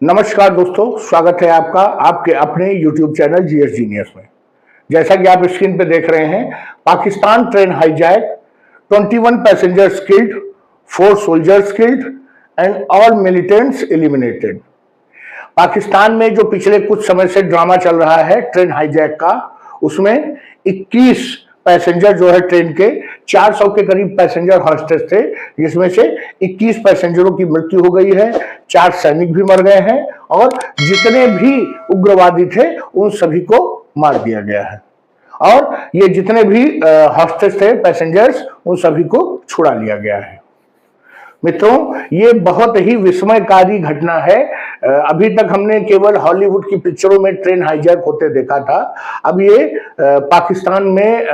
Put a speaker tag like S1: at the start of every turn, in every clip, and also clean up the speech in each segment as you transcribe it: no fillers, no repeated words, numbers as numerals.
S1: नमस्कार दोस्तों, स्वागत है आपका आपके अपने YouTube चैनल जीएस जीनियस में। जैसा कि आप स्क्रीन पे देख रहे हैं, Pakistan train hijack, 21 passengers killed, 4 soldiers killed and all militants eliminated. Pakistan में जो पिछले कुछ समय से ड्रामा चल रहा है ट्रेन हाईजैक का, उसमें 21 पैसेंजर जो है ट्रेन के 400 के करीब पैसेंजर हॉस्टेज थे, जिसमें से 21 पैसेंजरों की मृत्यु हो गई है, 4 सैनिक भी मर गए हैं और जितने भी उग्रवादी थे उन सभी को मार दिया गया है और ये जितने भी हॉस्टेज थे पैसेंजर्स उन सभी को छुड़ा लिया गया है। मित्रों, ये बहुत ही विस्मयकारी घटना है। अभी तक हमने केवल हॉलीवुड की पिक्चरों में ट्रेन हाईजैक होते देखा था। अब ये पाकिस्तान में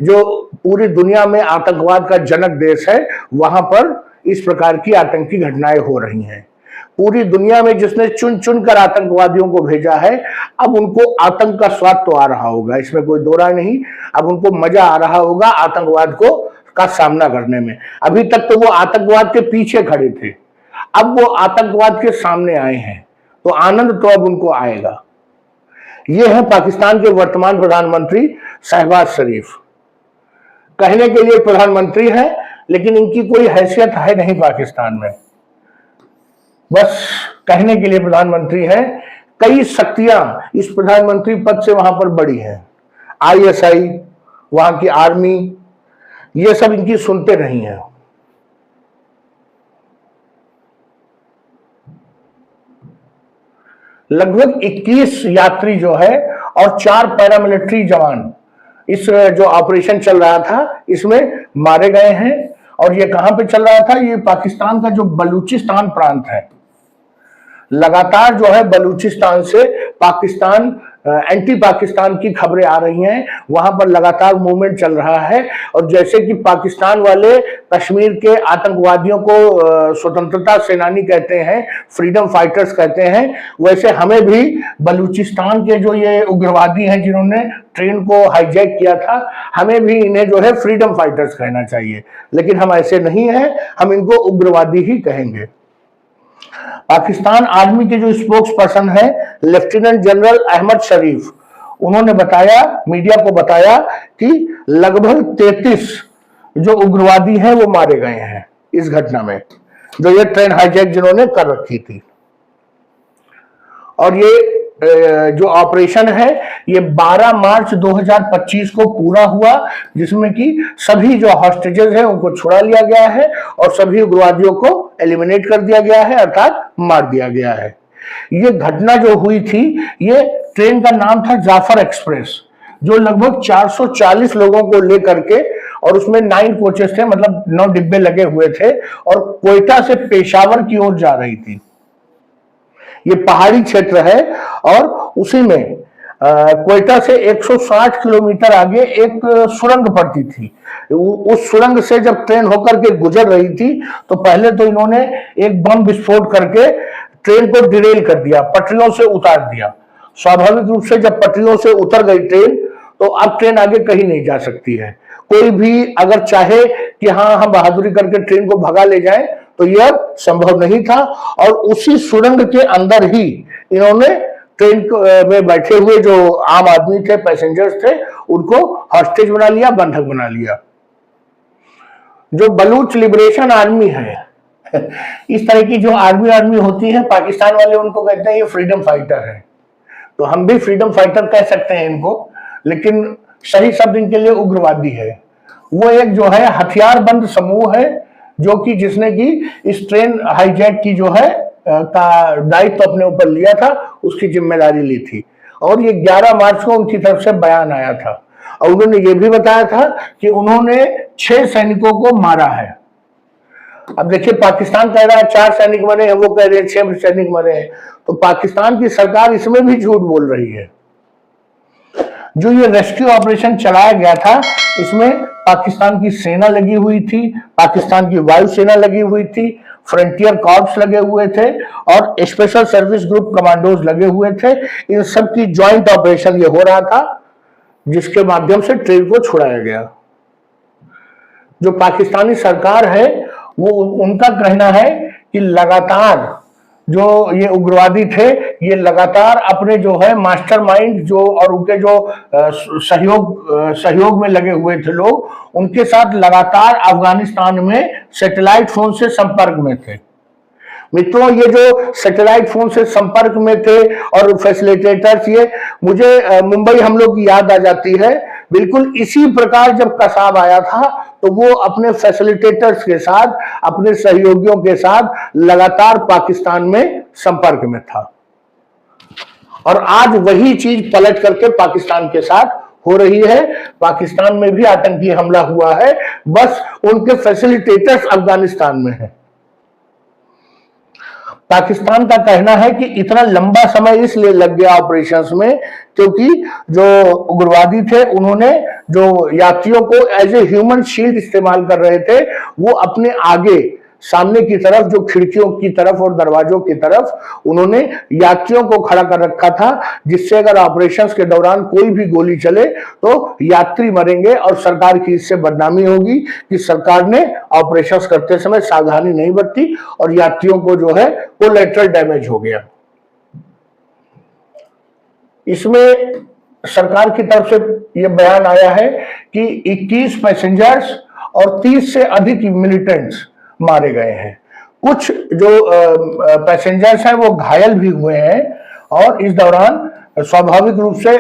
S1: जो पूरी दुनिया में आतंकवाद का जनक देश है, वहां पर इस प्रकार की आतंकी घटनाएं हो रही हैं। पूरी दुनिया में जिसने चुन चुन कर आतंकवादियों को भेजा है, अब उनको आतंक का स्वाद तो आ रहा होगा, इसमें कोई दो राय नहीं। अब उनको मजा आ रहा होगा आतंकवाद का सामना करने में। अभी तक तो वो आतंकवाद के पीछे खड़े थे, अब वो आतंकवाद के सामने आए हैं, तो आनंद तो अब उनको आएगा। ये है पाकिस्तान के वर्तमान प्रधानमंत्री शहबाज शरीफ। कहने के लिए प्रधानमंत्री है, लेकिन इनकी कोई हैसियत है नहीं पाकिस्तान में, बस कहने के लिए प्रधानमंत्री है। कई शक्तियां इस प्रधानमंत्री पद से वहां पर बड़ी हैं। आईएसआई, वहां की आर्मी, ये सब इनकी सुनते नहीं है। लगभग 21 यात्री जो है और 4 पैरामिलिट्री जवान इस जो ऑपरेशन चल रहा था इसमें मारे गए हैं। और ये कहां पे चल रहा था? ये पाकिस्तान का जो बलूचिस्तान प्रांत है। लगातार जो है बलूचिस्तान से पाकिस्तान एंटी पाकिस्तान की खबरें आ रही हैं, वहां पर लगातार मूवमेंट चल रहा है। और जैसे कि पाकिस्तान वाले कश्मीर के आतंकवादियों को स्वतंत्रता सेनानी कहते हैं, फ्रीडम फाइटर्स कहते हैं, वैसे हमें भी बलूचिस्तान के जो ये उग्रवादी हैं जिन्होंने ट्रेन को हाईजैक किया था, हमें भी इन्हें जो है फ्रीडम फाइटर्स कहना चाहिए। लेकिन हम ऐसे नहीं हैं, हम इनको उग्रवादी ही कहेंगे। पाकिस्तान आर्मी के जो स्पोक्स पर्सन है लेफ्टिनेंट जनरल अहमद शरीफ, उन्होंने बताया, मीडिया को बताया कि लगभग 33 जो उग्रवादी हैं वो मारे गए हैं इस घटना में, जो ये ट्रेन हाईजैक जिन्होंने कर रखी थी। और ये जो ऑपरेशन है ये 12 मार्च 2025 को पूरा हुआ, जिसमें कि सभी जो हॉस्टेजेस हैं उनको छुड़ा लिया गया है और सभी उग्रवादियों को एलिमिनेट कर दिया गया है, अर्थात मार दिया गया है। ये घटना जो हुई थी, ये ट्रेन का नाम था जाफर एक्सप्रेस, जो लगभग 440 लोगों को लेकर के, और उसमें 9 कोचेस थे, मतलब 9 डिब्बे लगे हुए थे, और कोयटा से पेशावर की ओर जा रही थी। ये पहाड़ी क्षेत्र है और उसी में कोयटा से 160 किलोमीटर आगे एक सुरंग पड़ती थी। उस सुरंग से जब ट्रेन होकर के गुजर रही थी तो पहले तो इन्होंने एक बम विस्फोट करके ट्रेन को डिरेल कर दिया, पटरियों से उतार दिया। स्वाभाविक रूप से जब पटरियों से उतर गई ट्रेन तो अब ट्रेन आगे कहीं नहीं जा सकती है। कोई भी अगर चाहे कि हाँ हम बहादुरी करके ट्रेन को भगा ले जाएं तो यह संभव नहीं था। और उसी सुरंग के अंदर ही इन्होंने ट्रेन में बैठे हुए जो आम आदमी थे, पैसेंजर्स थे, उनको हॉस्टेज बना लिया, बंधक बना लिया। जो बलूच लिबरेशन आर्मी है, इस तरह की जो आर्मी होती है, पाकिस्तान वाले उनको कहते हैं ये फ्रीडम फाइटर है। तो हम भी फ्रीडम फाइटर कह सकते हैं इनको, लेकिन सही शब्द इनके लिए उग्रवादी है। वो एक जो है हथियारबंद समूह है जो कि जिसने की इस ट्रेन हाईजैक की जो है का दायित्व तो अपने ऊपर लिया था, उसकी जिम्मेदारी ली थी। और ये 11 मार्च को उनकी तरफ से बयान आया था और उन्होंने ये भी बताया था कि उन्होंने 6 सैनिकों को मारा है। अब देखिए, पाकिस्तान कह रहा है 4 सैनिक मरे हैं, वो कह रहे हैं 6 सैनिक मरे हैं, तो पाकिस्तान की सरकार इसमें भी झूठ बोल रही है। जो ये रेस्क्यू ऑपरेशन चलाया गया था, इसमें पाकिस्तान की सेना लगी हुई थी, पाकिस्तान की वायुसेना लगी हुई थी, फ्रंटियर कॉर्प्स लगे हुए थे और स्पेशल सर्विस ग्रुप कमांडोज लगे हुए थे। इन सब की ज्वाइंट ऑपरेशन ये हो रहा था, जिसके माध्यम से ट्रेन को छुड़ाया गया। जो पाकिस्तानी सरकार है वो उनका कहना है कि लगातार जो ये उग्रवादी थे, ये लगातार अपने जो है मास्टरमाइंड जो और उनके जो सहयोग में लगे हुए थे लोग, उनके साथ लगातार अफगानिस्तान में सैटेलाइट फोन से संपर्क में थे। मित्रों, ये जो सैटेलाइट फोन से संपर्क में थे और फैसिलिटेटर्स, ये मुझे मुंबई हम लोग की याद आ जाती है। बिल्कुल इसी प्रकार जब कसाब आया था तो वो अपने फैसिलिटेटर्स के साथ, अपने सहयोगियों के साथ लगातार पाकिस्तान में संपर्क में था, और आज वही चीज पलट करके पाकिस्तान के साथ हो रही है। पाकिस्तान में भी आतंकी हमला हुआ है, बस उनके फैसिलिटेटर्स अफगानिस्तान में है। पाकिस्तान का कहना है कि इतना लंबा समय इसलिए लग गया ऑपरेशंस में क्योंकि जो उग्रवादी थे उन्होंने जो यात्रियों को एज ए ह्यूमन शील्ड इस्तेमाल कर रहे थे, वो अपने आगे सामने की तरफ जो खिड़कियों की तरफ और दरवाजों की तरफ उन्होंने यात्रियों को खड़ा कर रखा था, जिससे अगर ऑपरेशंस के दौरान कोई भी गोली चले तो यात्री मरेंगे और सरकार की इससे बदनामी होगी कि सरकार ने ऑपरेशंस करते समय सावधानी नहीं बरती और यात्रियों को जो है कोलैटरल डैमेज हो गया। इसमें सरकार की तरफ से यह बयान आया है कि 21 पैसेंजर्स और 30 से अधिक मिलिटेंट्स मारे गए हैं। कुछ जो पैसेंजर्स हैं वो घायल भी हुए हैं, और इस दौरान स्वाभाविक रूप से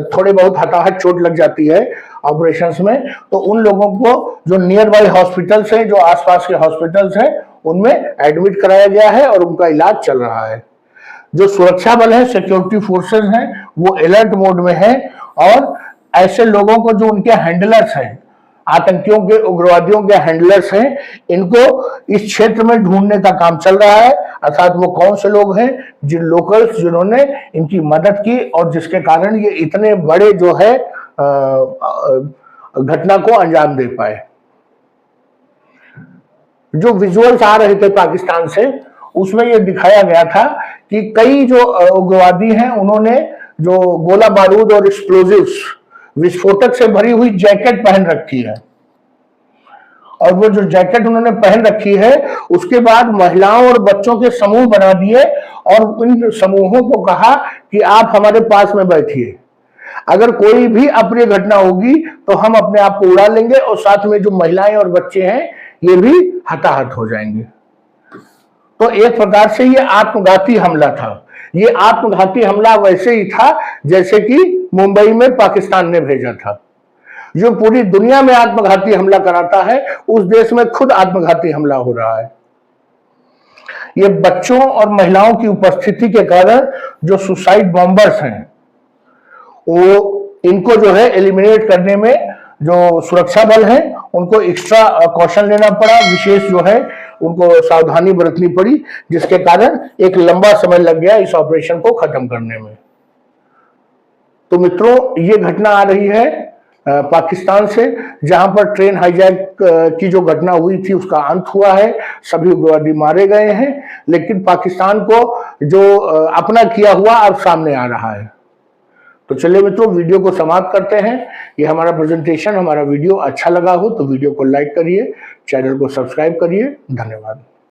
S1: थोड़े बहुत हताहत चोट लग जाती है ऑपरेशंस में, तो उन लोगों को जो नियर बाई हॉस्पिटल्स हैं, जो आसपास के हॉस्पिटल्स हैं, उनमें एडमिट कराया गया है और उनका इलाज चल रहा है। जो सुरक्षा बल है, सिक्योरिटी फोर्सेस हैं, वो अलर्ट मोड में है, और ऐसे लोगों को जो उनके हैंडलर्स हैं, आतंकियों के, उग्रवादियों के हैंडलर्स हैं, इनको इस क्षेत्र में ढूंढने का काम चल रहा है। अर्थात वो कौन से लोग हैं, जिन लोकल्स जिन्होंने इनकी मदद की और जिसके कारण ये इतने बड़े जो है घटना को अंजाम दे पाए। जो विजुअल्स आ रहे थे पाकिस्तान से, उसमें यह दिखाया गया था कि कई जो उग्रवादी हैं उन्होंने जो गोला बारूद और एक्सप्लोजिव्स, विस्फोटक से भरी हुई जैकेट पहन रखी है, और वो जो जैकेट उन्होंने पहन रखी है उसके बाद महिलाओं और बच्चों के समूह बना दिए और उन समूहों को कहा कि आप हमारे पास में बैठिए, अगर कोई भी अप्रिय घटना होगी तो हम अपने आप को उड़ा लेंगे और साथ में जो महिलाएं और बच्चे हैं ये भी हताहत हो जाएंगे। तो एक प्रकार से ये आत्मघाती हमला था। ये आत्मघाती हमला वैसे ही था जैसे कि मुंबई में पाकिस्तान ने भेजा था। जो पूरी दुनिया में आत्मघाती हमला कराता है, उस देश में खुद आत्मघाती हमला हो रहा है। ये बच्चों और महिलाओं की उपस्थिति के कारण जो सुसाइड बॉम्बर्स हैं, वो इनको जो है एलिमिनेट करने में जो सुरक्षा बल हैं उनको एक्स्ट्रा कॉशन लेना पड़ा, विशेष जो है उनको सावधानी बरतनी पड़ी, जिसके कारण एक लंबा समय लग गया इस ऑपरेशन को खत्म करने में। तो मित्रों, ये घटना आ रही है पाकिस्तान से, जहां पर ट्रेन हाईजैक की जो घटना हुई थी उसका अंत हुआ है, सभी उग्रवादी मारे गए हैं, लेकिन पाकिस्तान को जो अपना किया हुआ अब सामने आ रहा है। तो चलिए मित्रों, वीडियो को समाप्त करते हैं। ये हमारा प्रेजेंटेशन, हमारा वीडियो अच्छा लगा हो तो वीडियो को लाइक करिए, चैनल को सब्सक्राइब करिए। धन्यवाद।